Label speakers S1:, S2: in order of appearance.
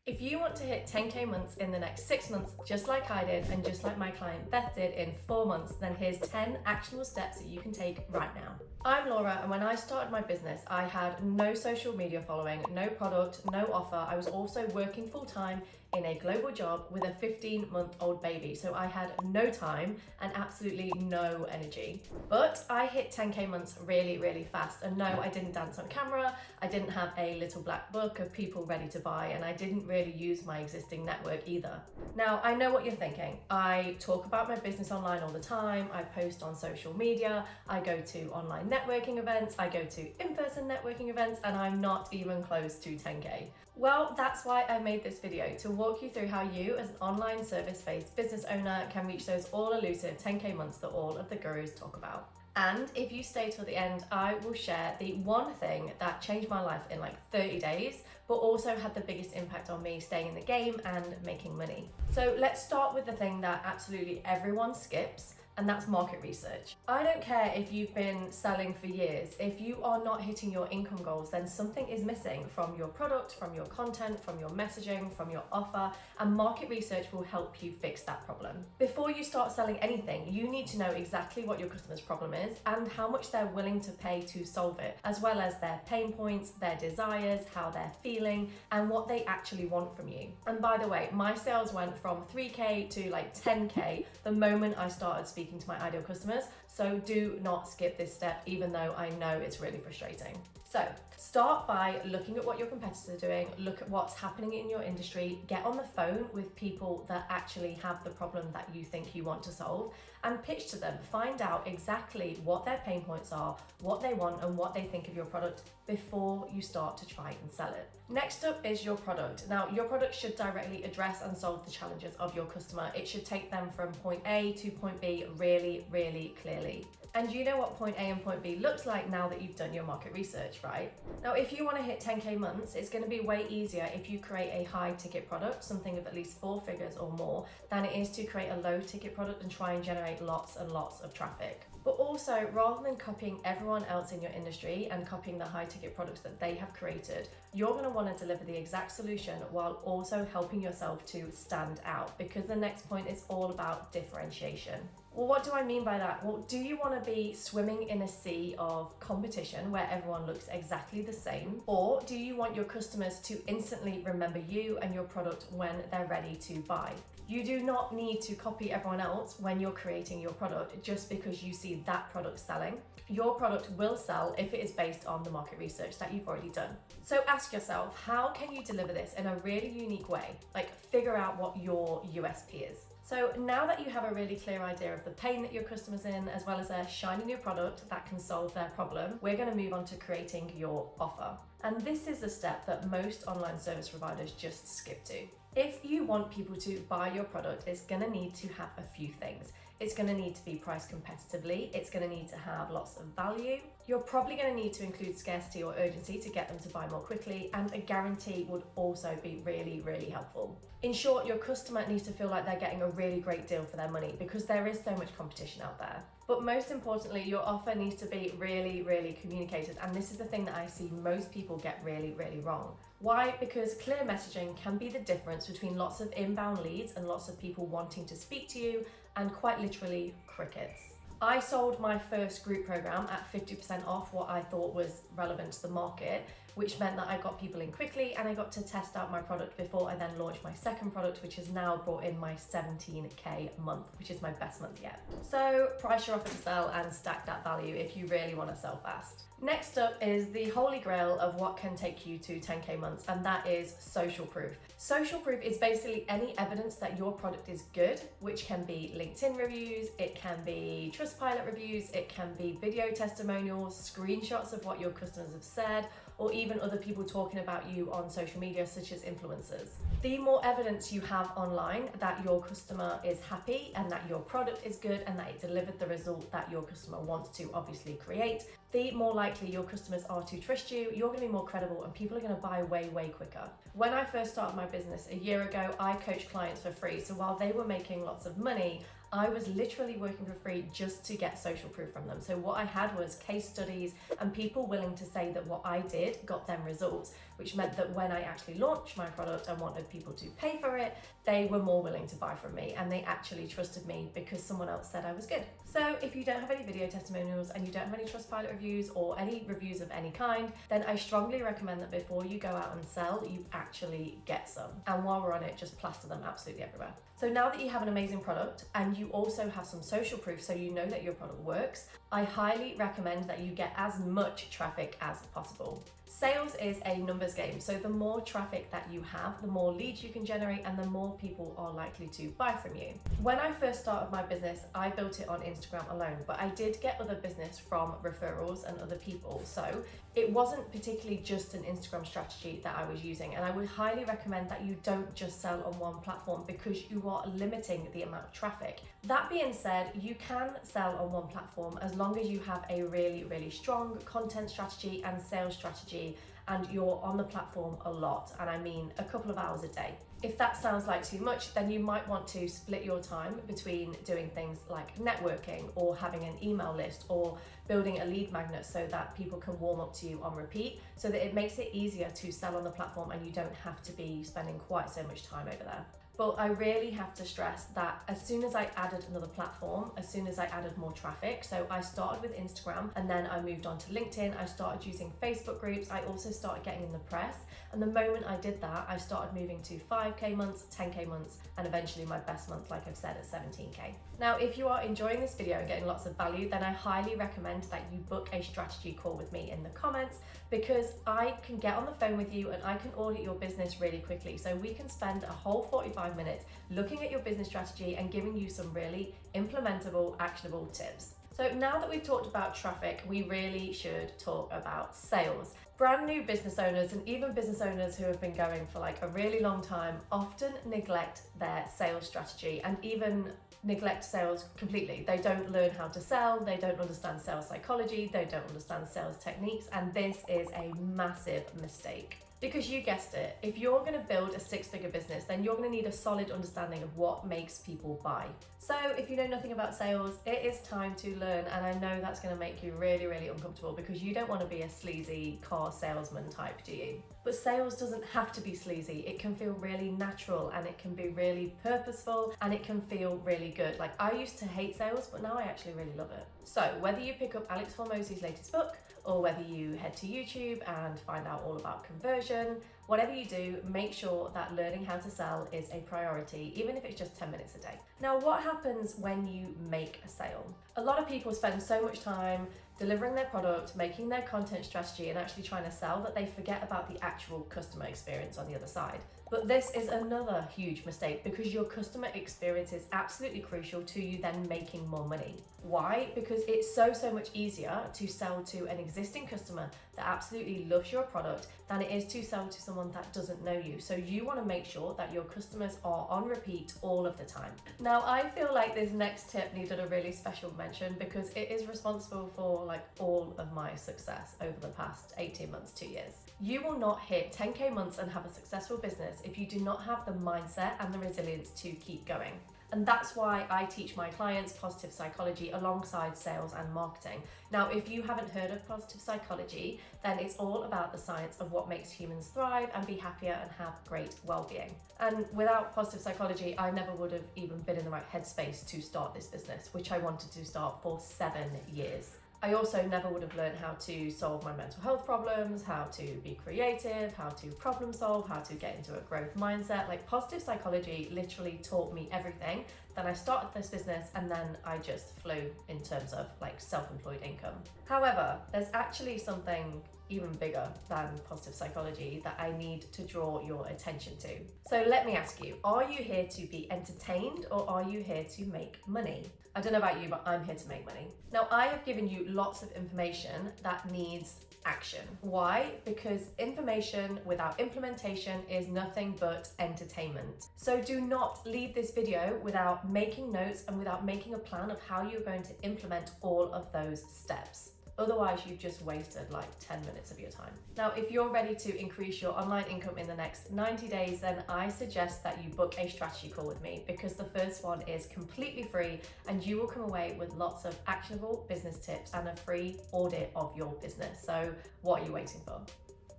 S1: If you want to hit 10K months in the next 6 months, just like I did and just like my client Beth did in 4 months, then here's 10 actionable steps that you can take right now. I'm Laura, and when I started my business, I had no social media following, no product, no offer. I was also working full time in a global job with a 15-month-old baby, so I had no time and absolutely no energy. But I hit 10K months really, really fast. And no, I didn't dance on camera, I didn't have a little black book of people ready to buy, and I didn't really use my existing network either. Now, I know what you're thinking. I talk about my business online all the time, I post on social media, I go to online networking events, I go to in-person networking events, and I'm not even close to 10K. Well, that's why I made this video, to walk you through how you as an online service-based business owner can reach those all elusive 10K months that all of the gurus talk about. And if you stay till the end, I will share the one thing that changed my life in like 30 days, but also had the biggest impact on me staying in the game and making money. So let's start with the thing that absolutely everyone skips, and that's market research. I don't care if you've been selling for years. If you are not hitting your income goals, then something is missing from your product, from your content, from your messaging, from your offer, and market research will help you fix that problem. Before you start selling anything, you need to know exactly what your customer's problem is and how much they're willing to pay to solve it, as well as their pain points, their desires, how they're feeling, and what they actually want from you. And by the way, my sales went from 3K to like 10K the moment I started speaking to my ideal customers, so do not skip this step, even though I know it's really frustrating. So start by looking at what your competitors are doing, look at what's happening in your industry, get on the phone with people that actually have the problem that you think you want to solve, and pitch to them. Find out exactly what their pain points are, what they want, and what they think of your product before you start to try and sell it. Next up is your product. Now, your product should directly address and solve the challenges of your customer. It should take them from point A to point B really, really clearly. And you know what point A and point B looks like now that you've done your market research, right? Now, if you want to hit 10K months, it's going to be way easier if you create a high ticket product, something of at least 4 figures or more, than it is to create a low ticket product and try and generate lots and lots of traffic. But also, rather than copying everyone else in your industry and copying the high ticket products that they have created, you're going to want to deliver the exact solution while also helping yourself to stand out, because the next point is all about differentiation. Well, what do I mean by that? Well, do you want to be swimming in a sea of competition where everyone looks exactly the same? Or do you want your customers to instantly remember you and your product when they're ready to buy? You do not need to copy everyone else when you're creating your product just because you see that product selling. Your product will sell if it is based on the market research that you've already done. So ask yourself, how can you deliver this in a really unique way? Like, figure out what your USP is. So now that you have a really clear idea of the pain that your customer's in, as well as a shiny new product that can solve their problem, we're going to move on to creating your offer. And this is a step that most online service providers just skip to. If you want people to buy your product, it's going to need to have a few things. It's going to need to be priced competitively. It's going to need to have lots of value. You're probably going to need to include scarcity or urgency to get them to buy more quickly, and a guarantee would also be really, really helpful. In short, your customer needs to feel like they're getting a really great deal for their money, because there is so much competition out there. But most importantly, your offer needs to be really, really communicated. And this is the thing that I see most people get really, really wrong. Why? Because clear messaging can be the difference between lots of inbound leads and lots of people wanting to speak to you, and quite literally crickets. I sold my first group program at 50% off what I thought was relevant to the market, which meant that I got people in quickly and I got to test out my product before I then launched my second product, which has now brought in my 17K month, which is my best month yet. So price your offer to sell and stack that value if you really want to sell fast. Next up is the holy grail of what can take you to 10K months, and that is social proof. Social proof is basically any evidence that your product is good, which can be LinkedIn reviews, it can be Trustpilot reviews, it can be video testimonials, screenshots of what your customers have said, or even other people talking about you on social media, such as influencers. The more evidence you have online that your customer is happy and that your product is good and that it delivered the result that your customer wants to obviously create, the more likely your customers are to trust you, you're going to be more credible, and people are going to buy way, way quicker. When I first started my business a year ago, I coached clients for free. So while they were making lots of money, I was literally working for free just to get social proof from them. So what I had was case studies and people willing to say that what I did got them results, which meant that when I actually launched my product and wanted people to pay for it, they were more willing to buy from me, and they actually trusted me because someone else said I was good. So if you don't have any video testimonials and you don't have any Trustpilot reviews or any reviews of any kind, then I strongly recommend that before you go out and sell, you actually get some. And while we're on it, just plaster them absolutely everywhere. So now that you have an amazing product and you also have some social proof so you know that your product works, I highly recommend that you get as much traffic as possible. Sales is a numbers game, so the more traffic that you have, the more leads you can generate and the more people are likely to buy from you. When I first started my business, I built it on Instagram alone, but I did get other business from referrals and other people. So it wasn't particularly just an Instagram strategy that I was using, and I would highly recommend that you don't just sell on one platform because you are limiting the amount of traffic. That being said, you can sell on one platform as long as you have a really, really strong content strategy and sales strategy and you're on the platform a lot, and I mean a couple of hours a day. If that sounds like too much, then you might want to split your time between doing things like networking or having an email list or building a lead magnet so that people can warm up to you on repeat, so that it makes it easier to sell on the platform and you don't have to be spending quite so much time over there. But I really have to stress that as soon as I added another platform, as soon as I added more traffic, so I started with Instagram and then I moved on to LinkedIn, I started using Facebook groups, I also started getting in the press, and the moment I did that, I started moving to 5k months, 10k months, and eventually my best month, like I've said, at 17k. Now, if you are enjoying this video and getting lots of value, then I highly recommend that you book a strategy call with me in the comments, because I can get on the phone with you and I can audit your business really quickly. So we can spend a whole 45 minutes looking at your business strategy and giving you some really implementable, actionable tips. So now that we've talked about traffic, we really should talk about sales. Brand new business owners and even business owners who have been going for like a really long time often neglect their sales strategy and even neglect sales completely. They don't learn how to sell, they don't understand sales psychology, they don't understand sales techniques, and this is a massive mistake. Because you guessed it, if you're going to build a six-figure business, then you're going to need a solid understanding of what makes people buy. So if you know nothing about sales, it is time to learn, and I know that's going to make you really, really uncomfortable because you don't want to be a sleazy car salesman type, do you? But sales doesn't have to be sleazy. It can feel really natural and it can be really purposeful and it can feel really good. Like, I used to hate sales, but now I actually really love it. So whether you pick up Alex Hormozi's latest book, or whether you head to YouTube and find out all about conversion, whatever you do, make sure that learning how to sell is a priority, even if it's just 10 minutes a day. Now, what happens when you make a sale? A lot of people spend so much time delivering their product, making their content strategy, and actually trying to sell that they forget about the actual customer experience on the other side. But this is another huge mistake because your customer experience is absolutely crucial to you then making more money. Why? Because it's so much easier to sell to an existing customer that absolutely loves your product than it is to sell to someone that doesn't know you. So you want to make sure that your customers are on repeat all of the time. Now, I feel like this next tip needed a really special mention because it is responsible for like all of my success over the past 18 months, 2 years. You will not hit 10k months and have a successful business if you do not have the mindset and the resilience to keep going. And that's why I teach my clients positive psychology alongside sales and marketing. Now, if you haven't heard of positive psychology, then it's all about the science of what makes humans thrive and be happier and have great well-being. And without positive psychology, I never would have even been in the right headspace to start this business, which I wanted to start for 7 years. I also never would have learned how to solve my mental health problems, how to be creative, how to problem solve, how to get into a growth mindset. Like, positive psychology literally taught me everything. Then I started this business and then I just flew in terms of like self-employed income. However, there's actually something even bigger than positive psychology that I need to draw your attention to. So let me ask you, are you here to be entertained or are you here to make money? I don't know about you, but I'm here to make money. Now, I have given you lots of information that needs action. Why? Because information without implementation is nothing but entertainment. So do not leave this video without making notes and without making a plan of how you're going to implement all of those steps. Otherwise, you've just wasted like 10 minutes of your time. Now, if you're ready to increase your online income in the next 90 days, then I suggest that you book a strategy call with me, because the first one is completely free and you will come away with lots of actionable business tips and a free audit of your business. So what are you waiting for?